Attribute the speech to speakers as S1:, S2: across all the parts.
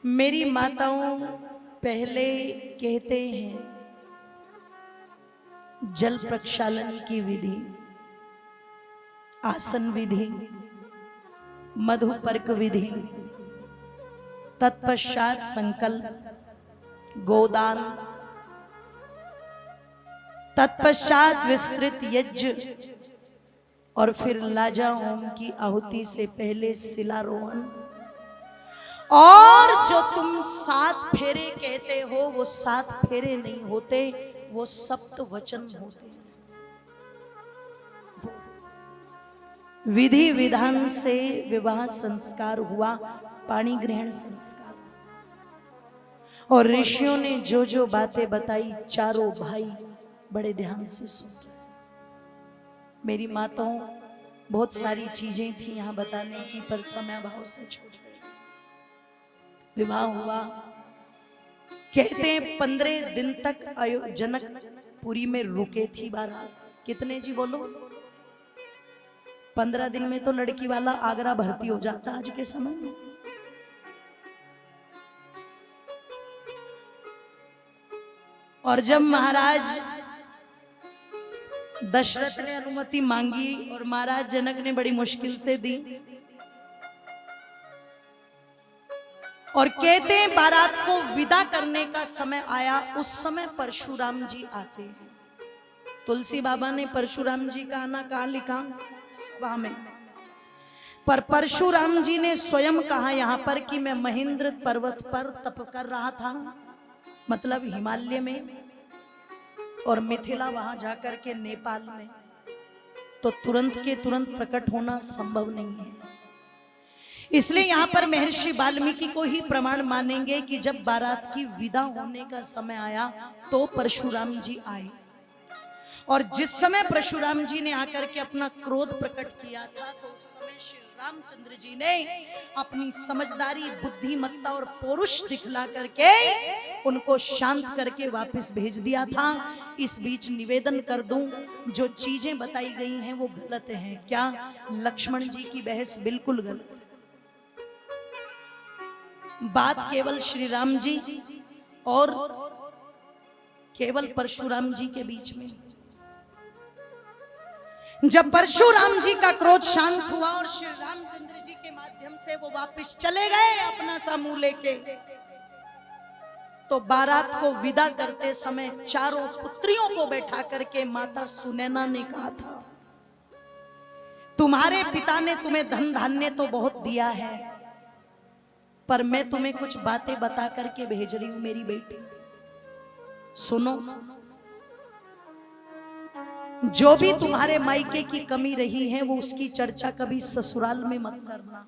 S1: मेरी माताओं पहले कहते हैं जल प्रक्षालन की विधि, आसन विधि, मधुपर्क विधि, तत्पश्चात संकल्प, गोदान, तत्पश्चात विस्तृत यज्ञ और फिर लाजा होम की आहुति से पहले शिलारोहण। और जो तुम 7 फेरे कहते हो वो 7 फेरे नहीं होते, वो सप्त वचन होते हैं। विधि विधान से विवाह संस्कार हुआ, पाणी ग्रहण संस्कार, और ऋषियों ने जो जो बातें बताई चारों भाई बड़े ध्यान से सुन रहे। मेरी माताओं बहुत सारी चीजें थी यहाँ बताने की, पर समय भाव से छोड़ रहे। विवाह हुआ, कहते हैं 15 दिन तक जनकपुरी में रुके थी बारात। कितने जी बोलो? 15 दिन में तो लड़की वाला आगरा भर्ती हो जाता आज के समय में। और जब महाराज दशरथ ने अनुमति मांगी और महाराज जनक ने बड़ी मुश्किल से दी, और कहते हैं बारात को विदा करने का समय आया, उस समय परशुराम जी आते हैं। तुलसी बाबा ने परशुराम जी का आना कहाँ लिखा? सभा में। पर परशुराम जी ने स्वयं कहा यहाँ पर कि मैं महेंद्र पर्वत पर तप कर रहा था, मतलब हिमालय में, और मिथिला वहां जाकर के नेपाल में, तो तुरंत के तुरंत प्रकट होना संभव नहीं है। इसलिए यहाँ पर महर्षि वाल्मीकि को ही प्रमाण मानेंगे कि जब बारात की विदा होने का समय आया तो परशुराम जी आए। और जिस समय परशुराम जी ने आकर के अपना क्रोध प्रकट किया था, तो उस समय श्री रामचंद्र जी ने अपनी समझदारी, बुद्धिमत्ता और पौरुष दिखला करके उनको शांत करके वापस भेज दिया था। इस बीच निवेदन कर दूं, जो चीजें बताई गई हैं वो गलत हैं। क्या? लक्ष्मण जी की बहस बिल्कुल गलत। बात केवल श्री राम जी और केवल परशुराम जी के बीच में। जब परशुराम जी का क्रोध शांत हुआ और श्री रामचंद्र जी के माध्यम से वो वापस चले गए अपना समूह लेके, तो बारात को विदा करते समय चारों पुत्रियों को बैठा करके माता सुनैना ने कहा था, तुम्हारे पिता ने तुम्हें धन धान्य तो बहुत दिया है, पर मैं तुम्हें कुछ बातें बता करके भेज रही हूं मेरी बेटी, सुनो। जो भी तुम्हारे मायके की कमी रही है वो उसकी चर्चा कभी ससुराल में मत करना,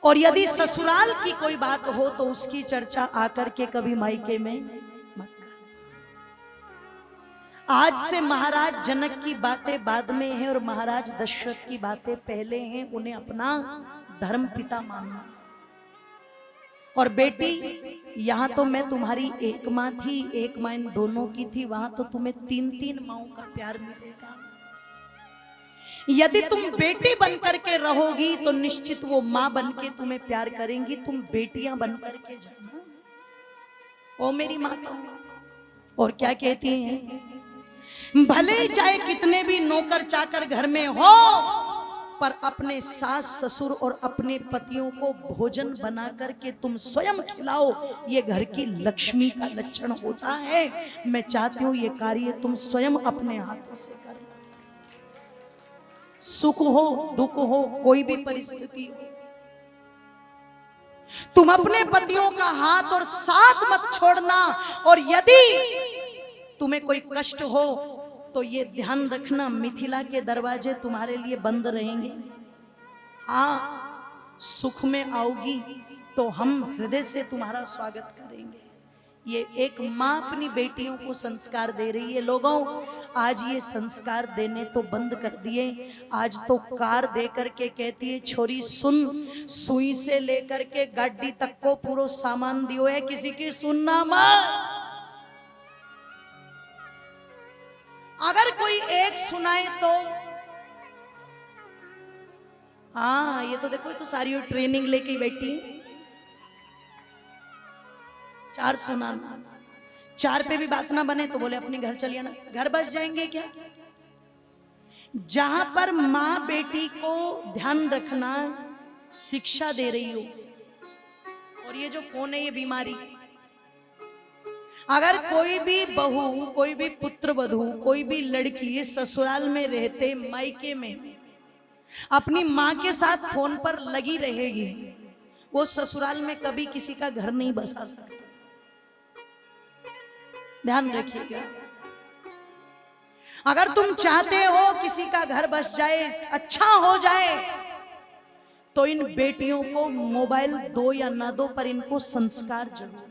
S1: और यदि ससुराल की कोई बात हो तो उसकी चर्चा आकर के कभी मायके में मत करना। आज से महाराज जनक की बातें बाद में हैं और महाराज दशरथ की बातें पहले हैं। उन्हें अपना धर्म पिता मानना। और बेटी, यहां तो मैं तुम्हारी एक माँ थी, एक माँ इन दोनों की थी, वहां तो तुम्हें 3-3 माओं का प्यार मिलेगा। यदि तुम बेटी बनकर के रहोगी तो निश्चित वो माँ बन के तुम्हें प्यार करेंगी। तुम बेटियां बनकर के जाना। ओ मेरी माता, और क्या कहती हैं? भले चाहे कितने भी नौकर चाकर घर में हो, पर अपने सास ससुर और अपने पतियों को भोजन बना करके तुम स्वयं खिलाओ। ये घर की लक्ष्मी का लक्षण होता है। मैं चाहती हूं ये कार्य तुम स्वयं अपने हाथों से करो। सुख हो दुख हो कोई भी परिस्थिति हो, तुम अपने पतियों का हाथ और साथ मत छोड़ना। और यदि तुम्हें कोई कष्ट हो तो ये ध्यान रखना, मिथिला के दरवाजे तुम्हारे लिए बंद रहेंगे। हाँ, सुख में आओगी तो हम हृदय से तुम्हारा स्वागत करेंगे। ये एक माँ अपनी बेटियों को संस्कार दे रही है। लोगों, आज ये संस्कार देने तो बंद कर दिए। आज तो कार दे करके कहती है, छोरी सुन, सुई से लेकर के गाड़ी तक को पूरा सामान दियो है, किसी की सुनना मत। अगर कोई एक सुनाए तो हाँ, ये तो देखो, ये तो सारी ट्रेनिंग लेके बैठी। चार सुनाना, चार पे भी बात ना बने तो बोले अपने घर चलिए ना। घर बस जाएंगे क्या? जहां पर माँ बेटी को ध्यान रखना शिक्षा दे रही हो, और ये जो फोन है ये बीमारी। अगर कोई भी बहू, कोई भी पुत्र वधू, कोई भी लड़की ससुराल में रहते मायके में अपनी माँ के साथ फोन पर लगी रहेगी, वो ससुराल में कभी किसी का घर नहीं बसा सकती। ध्यान रखिएगा। अगर तुम चाहते हो किसी का घर बस जाए, अच्छा हो जाए, तो इन बेटियों को मोबाइल दो या ना दो, पर इनको संस्कार जरूर।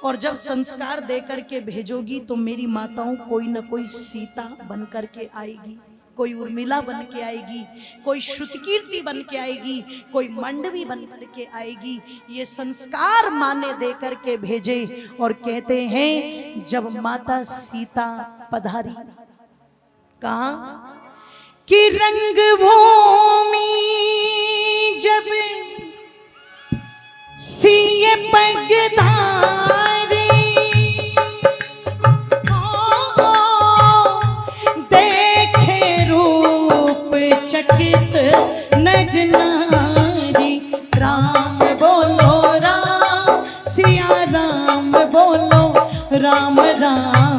S1: और जब संस्कार देकर के भेजोगी तो मेरी माताओं कोई ना कोई सीता बन करके आएगी, कोई उर्मिला बन के आएगी, कोई श्रुतकीर्ति बन के आएगी, कोई मंडवी बन करके आएगी। ये संस्कार माँ ने दे करके भेजे। और कहते हैं जब माता सीता पधारी कहा कि रंग भूमि जब सिए पगधारी, देखे रूप चकित नर नारी। राम बोलो राम, सिया राम बोलो राम राम,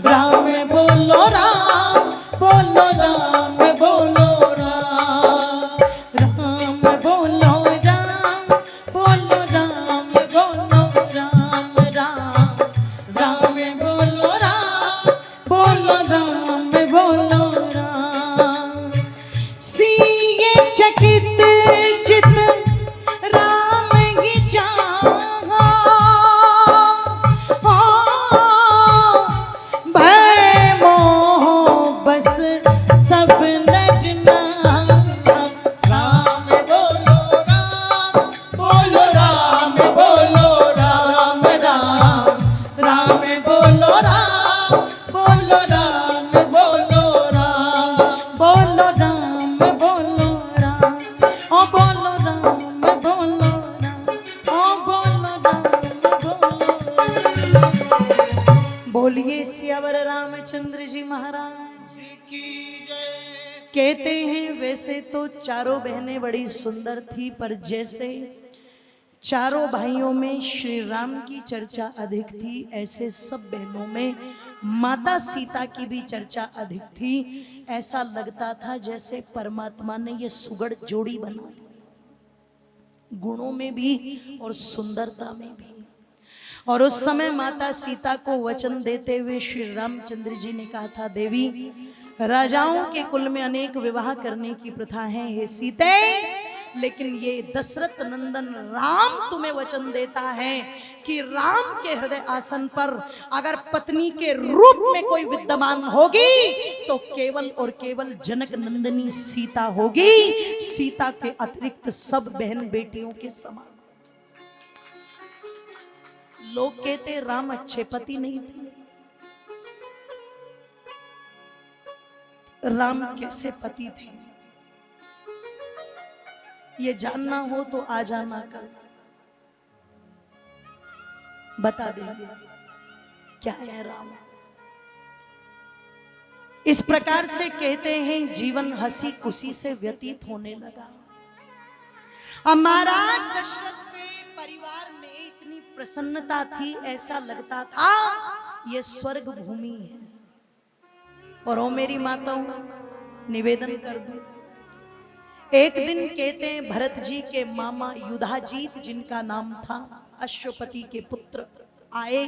S1: राम बोलो राम, बोलो राम बोलो राम, राम बोलो राम, बोलो राम बोलो राम राम, राम बोलो राम, बोलो राम बोलो राम। सिए चकित चित राम ही चाहा, भय मोह बस सब नर नारा।
S2: राम बोलो राम, बोलो राम बोलो राम राम, राम बोलो राम, बोलो राम बोलो राम।
S1: बोलो राम बोलो राम, ओ बोलो राम बोलो राम, ओ बोलो राम बोलो राम। बोलिए सियावर रामचंद्र जी महाराज
S2: की जय।
S1: कहते हैं वैसे तो चारों बहनें बड़ी सुंदर थी, पर जैसे चारों भाइयों में श्री राम की चर्चा अधिक थी, ऐसे सब बहनों में माता सीता की भी चर्चा अधिक थी। ऐसा लगता था जैसे परमात्मा ने ये सुगढ़ जोड़ी बना दी, गुणों में भी और सुंदरता में भी। और उस समय माता सीता को वचन देते हुए श्री रामचंद्र जी ने कहा था, देवी राजाओं के कुल में अनेक विवाह करने की प्रथा है हे सीते, लेकिन ये दशरथ नंदन राम तुम्हें वचन देता है कि राम के हृदय आसन पर अगर पत्नी के रूप में कोई विद्यमान होगी तो केवल और केवल जनक नंदनी सीता होगी, सीता के अतिरिक्त सब बहन बेटियों के समान। लोग कहते राम अच्छे पति नहीं थे, राम कैसे पति थे ये जानना हो तो आ जाना कल, बता देंगे क्या है राम। इस प्रकार से कहते हैं जीवन हंसी खुशी से व्यतीत होने लगा। अब महाराज दशरथ के परिवार में इतनी प्रसन्नता थी, ऐसा लगता था ये स्वर्ग भूमि है। और ओ मेरी माताओं निवेदन कर दूं, एक दिन कहते हैं भरत जी के मामा युधाजीत जिनका नाम था, अश्वपति के पुत्र आए,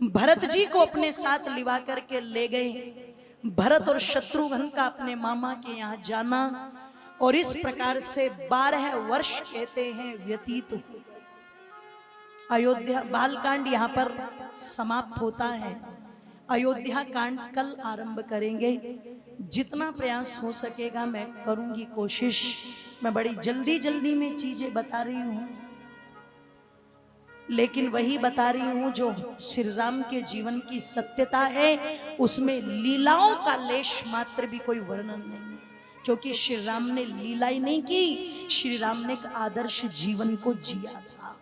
S1: भरत जी को अपने साथ लिवा करके ले गए। भरत और शत्रुघ्न का अपने मामा के यहाँ जाना, और इस प्रकार से 12 वर्ष कहते हैं व्यतीत हुए। अयोध्या बालकांड यहाँ पर समाप्त होता है, अयोध्या कांड कल आरंभ करेंगे। जितना प्रयास हो सकेगा मैं करूंगी कोशिश। मैं बड़ी जल्दी जल्दी में चीजें बता रही हूं, लेकिन वही बता रही हूं जो श्री राम के जीवन की सत्यता है, उसमें लीलाओं का लेश मात्र भी कोई वर्णन नहीं है, क्योंकि श्री राम ने लीला ही नहीं की, श्री राम ने एक आदर्श जीवन को जिया था।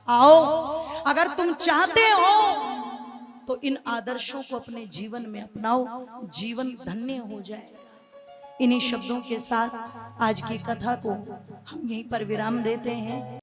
S1: आओ, अगर तुम चाहते हो तो इन आदर्शों को अपने जीवन में अपनाओ, जीवन धन्य हो जाएगा। इन्हीं शब्दों के साथ आज की कथा को हम यहीं पर विराम देते हैं।